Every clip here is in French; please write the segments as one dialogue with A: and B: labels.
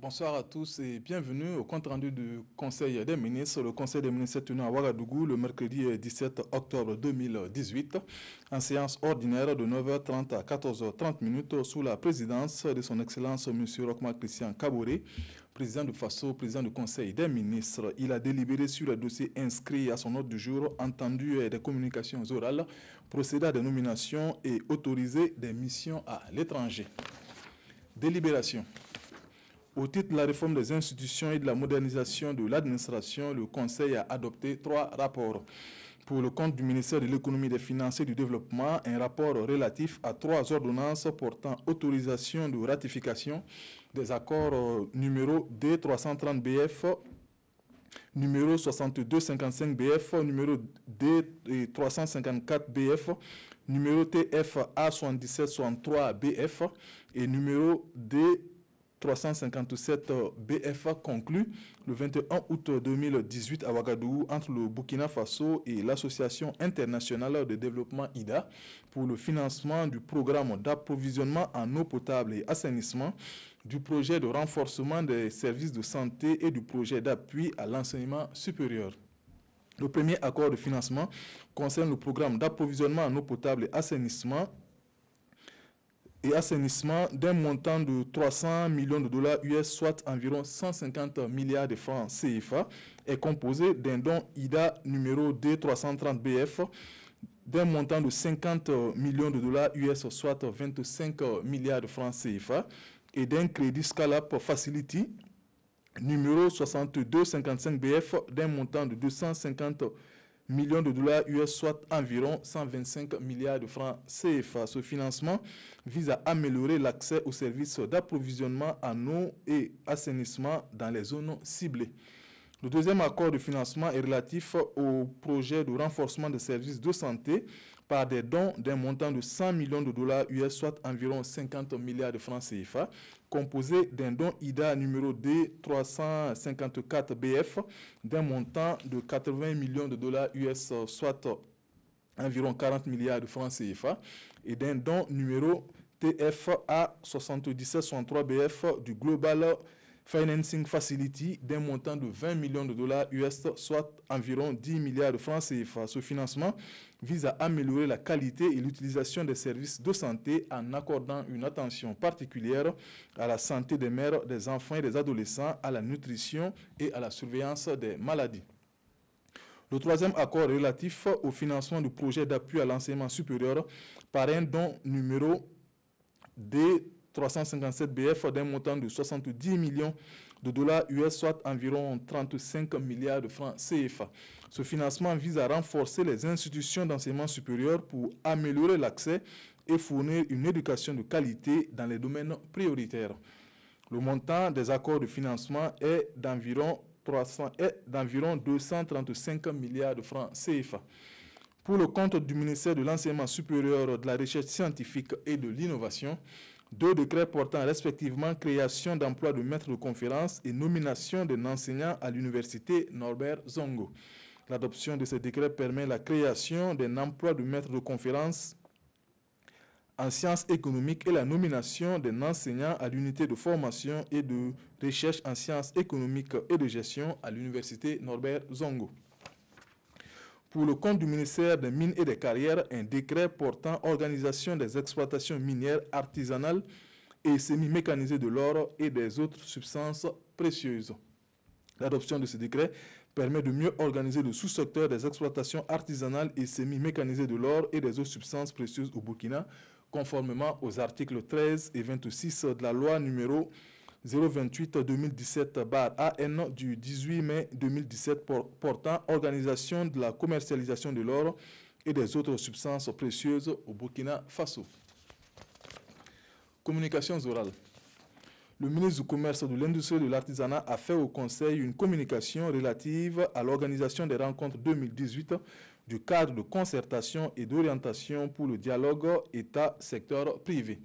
A: Bonsoir à tous et bienvenue au compte rendu du Conseil des ministres. Le Conseil des ministres est tenu à Ouagadougou le mercredi 17 octobre 2018 en séance ordinaire de 9h30 à 14h30 sous la présidence de son Excellence M. Rochma Christian Kaboré, président du FASO, président du Conseil des ministres. Il a délibéré sur les dossiers inscrits à son ordre du jour, entendu des communications orales, procédé à des nominations et autorisé des missions à l'étranger. Délibération. Au titre de la réforme des institutions et de la modernisation de l'administration, le Conseil a adopté 3 rapports. Pour le compte du ministère de l'Économie, des Finances et du Développement, un rapport relatif à 3 ordonnances portant autorisation de ratification des accords numéro D330-BF, numéro 6255-BF, numéro D354-BF, numéro TFA7763-BF et numéro D357 BF conclu le 21 août 2018 à Ouagadougou entre le Burkina Faso et l'Association internationale de développement IDA pour le financement du programme d'approvisionnement en eau potable et assainissement, du projet de renforcement des services de santé et du projet d'appui à l'enseignement supérieur. Le premier accord de financement concerne le programme d'approvisionnement en eau potable et assainissement d'un montant de 300 millions de dollars US, soit environ 150 milliards de francs CFA, est composé d'un don IDA numéro D330-BF d'un montant de 50 millions de dollars US, soit 25 milliards de francs CFA, et d'un crédit Scale-up Facility numéro 6255-BF d'un montant de 250 millions de dollars US, soit environ 125 milliards de francs CFA. Ce financement vise à améliorer l'accès aux services d'approvisionnement en eau et assainissement dans les zones ciblées. Le deuxième accord de financement est relatif au projet de renforcement des services de santé par des dons d'un montant de 100 millions de dollars US, soit environ 50 milliards de francs CFA, composé d'un don IDA numéro D354-BF d'un montant de 80 millions de dollars US, soit environ 40 milliards de francs CFA, et d'un don numéro TFA 7763-BF du Global Financing Facility d'un montant de 20 millions de dollars US, soit environ 10 milliards de francs CFA. Ce financement vise à améliorer la qualité et l'utilisation des services de santé en accordant une attention particulière à la santé des mères, des enfants et des adolescents, à la nutrition et à la surveillance des maladies. Le troisième accord relatif au financement du projet d'appui à l'enseignement supérieur par un don numéro D357-BF d'un montant de 70 millions de dollars US, soit environ 35 milliards de francs CFA. Ce financement vise à renforcer les institutions d'enseignement supérieur pour améliorer l'accès et fournir une éducation de qualité dans les domaines prioritaires. Le montant des accords de financement est d'environ 235 milliards de francs CFA. Pour le compte du ministère de l'Enseignement supérieur, de la Recherche scientifique et de l'Innovation, 2 décrets portant respectivement création d'emplois de maîtres de conférences et nomination d'un enseignant à l'université Norbert Zongo. L'adoption de ces décrets permet la création d'un emploi de maître de conférences en sciences économiques et la nomination d'un enseignant à l'unité de formation et de recherche en sciences économiques et de gestion à l'université Norbert Zongo. Pour le compte du ministère des Mines et des Carrières, un décret portant organisation des exploitations minières artisanales et semi-mécanisées de l'or et des autres substances précieuses. L'adoption de ce décret permet de mieux organiser le sous-secteur des exploitations artisanales et semi-mécanisées de l'or et des autres substances précieuses au Burkina, conformément aux articles 13 et 26 de la loi numéro 028-2017-AN du 18 mai 2017 portant organisation de la commercialisation de l'or et des autres substances précieuses au Burkina Faso. Communications orales. Le ministre du Commerce, de l'Industrie et de l'Artisanat a fait au Conseil une communication relative à l'organisation des rencontres 2018 du cadre de concertation et d'orientation pour le dialogue État-secteur privé.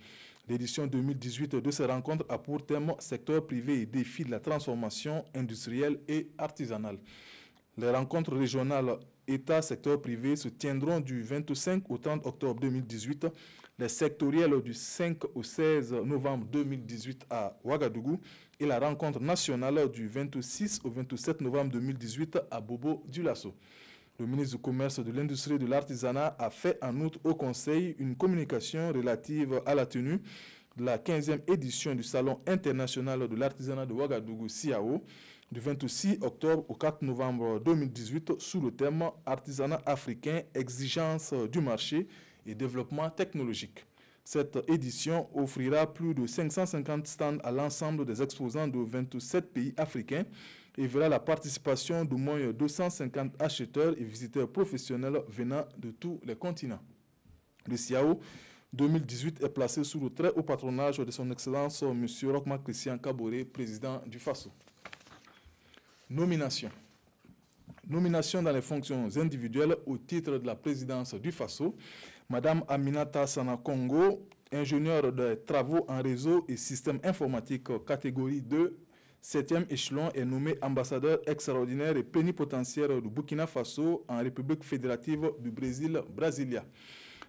A: L'édition 2018 de ces rencontres a pour thème secteur privé et défis de la transformation industrielle et artisanale. Les rencontres régionales État, secteur privé se tiendront du 25 au 30 octobre 2018. Les sectoriels du 5 au 16 novembre 2018 à Ouagadougou et la rencontre nationale du 26 au 27 novembre 2018 à Bobo-Dioulasso. Le ministre du Commerce, de l'Industrie et de l'Artisanat a fait en outre au Conseil une communication relative à la tenue de la 15e édition du Salon international de l'artisanat de Ouagadougou, CIAO, du 26 octobre au 4 novembre 2018 sous le thème « Artisanat africain, exigences du marché et développement technologique ». Cette édition offrira plus de 550 stands à l'ensemble des exposants de 27 pays africains et verra la participation d'au moins 250 acheteurs et visiteurs professionnels venant de tous les continents. Le CIAO 2018 est placé sous le très haut patronage de son Excellence M. Rochma Christian Kaboré, président du FASO. Nomination. Nomination dans les fonctions individuelles au titre de la présidence du FASO. Madame Aminata Sana Congo, ingénieure de travaux en réseau et système informatique catégorie 2, 7e échelon, est nommée ambassadeur extraordinaire et plénipotentiaire du Burkina Faso en République fédérative du Brésil, Brasilia.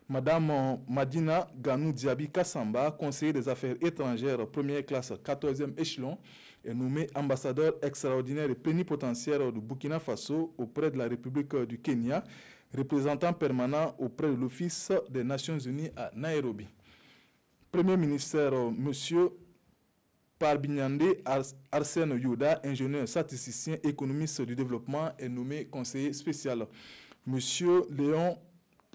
A: Madame Madina Ganou Diaby Kassamba, conseiller des affaires étrangères première classe 14e échelon, est nommée ambassadeur extraordinaire et plénipotentiaire du Burkina Faso auprès de la République du Kenya, représentant permanent auprès de l'Office des Nations Unies à Nairobi. Premier ministère, M. Parbignande Arsène Yoda, ingénieur statisticien économiste du développement, est nommé conseiller spécial. M.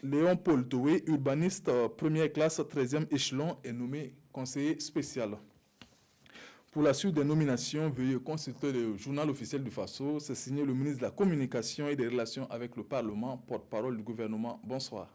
A: Léon Paul Toué, urbaniste première classe 13e échelon, est nommé conseiller spécial. Pour la suite des nominations, veuillez consulter le journal officiel du FASO. C'est signé le ministre de la Communication et des Relations avec le Parlement, porte-parole du gouvernement. Bonsoir.